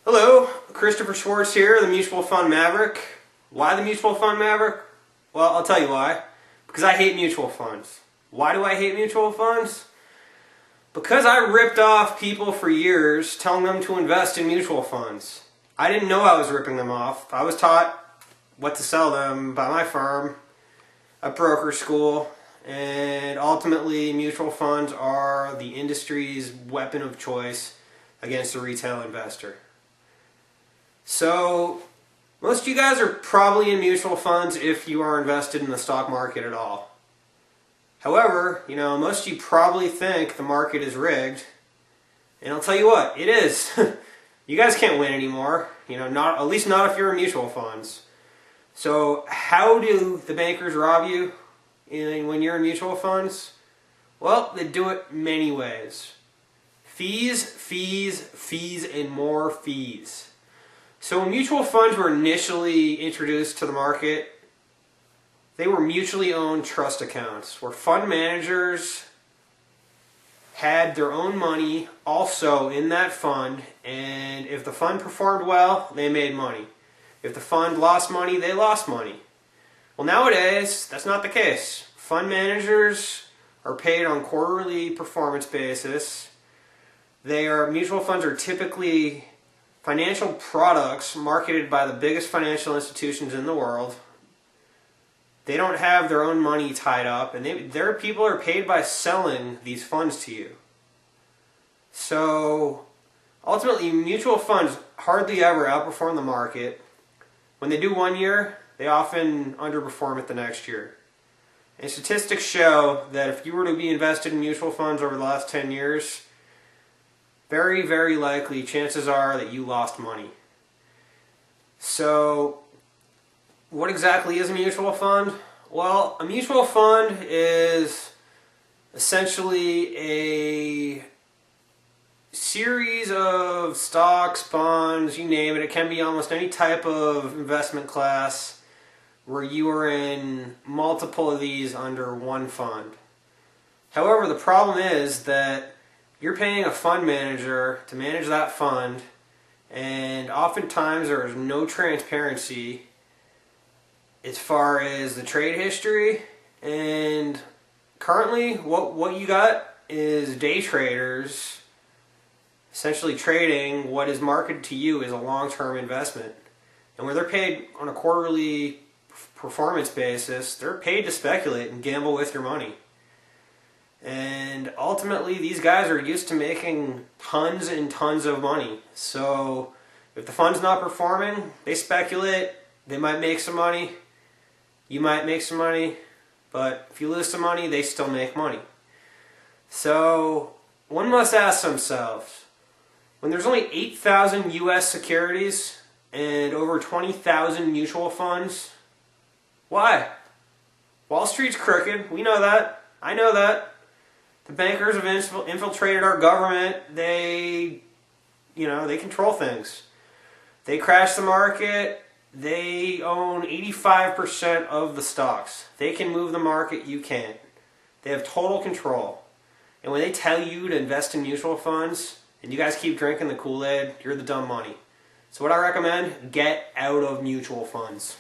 Hello, Christopher Schwartz here, the Mutual Fund Maverick. Why the Mutual Fund Maverick? Well, I'll tell you why. Because I hate mutual funds. Why do I hate mutual funds? Because I ripped off people for years telling them to invest in mutual funds. I didn't know I was ripping them off. I was taught what to sell them by my firm, a broker school, and ultimately mutual funds are the industry's weapon of choice against the retail investor. So, most of you guys are probably in mutual funds if you are invested in the stock market at all. However, most of you probably think the market is rigged. And I'll tell you what, it is. You guys can't win anymore. At least not if you're in mutual funds. So, how do the bankers rob you when you're in mutual funds? Well, they do it many ways. Fees, fees, fees, and more fees. So when mutual funds were initially introduced to the market, they were mutually owned trust accounts where fund managers had their own money also in that fund, and if the fund performed well, they made money. If the fund lost money, they lost money. Well, nowadays, that's not the case. Fund managers are paid on quarterly performance basis. Mutual funds are typically financial products marketed by the biggest financial institutions in the world. They don't have their own money tied up, and their people are paid by selling these funds to you. So, ultimately, mutual funds hardly ever outperform the market. When they do one year, they often underperform it the next year. And statistics show that if you were to be invested in mutual funds over the last 10 years, very, very likely, chances are that you lost money. So, what exactly is a mutual fund? Well, a mutual fund is essentially a series of stocks, bonds, you name it. It can be almost any type of investment class where you are in multiple of these under one fund. However, the problem is that you're paying a fund manager to manage that fund, and oftentimes there is no transparency as far as the trade history. And currently, what you got is day traders essentially trading what is marketed to you as a long-term investment. And where they're paid on a quarterly performance basis, they're paid to speculate and gamble with your money. And ultimately, these guys are used to making tons and tons of money. So if the fund's not performing, they speculate. They might make some money. You might make some money. But if you lose some money, they still make money. So one must ask themselves, when there's only 8,000 U.S. securities and over 20,000 mutual funds, why? Wall Street's crooked. We know that. I know that. The bankers have infiltrated our government. They control things. They crash the market. They own 85% of the stocks. They can move the market, you can't. They have total control. And when they tell you to invest in mutual funds, and you guys keep drinking the Kool-Aid, you're the dumb money. So what I recommend, get out of mutual funds.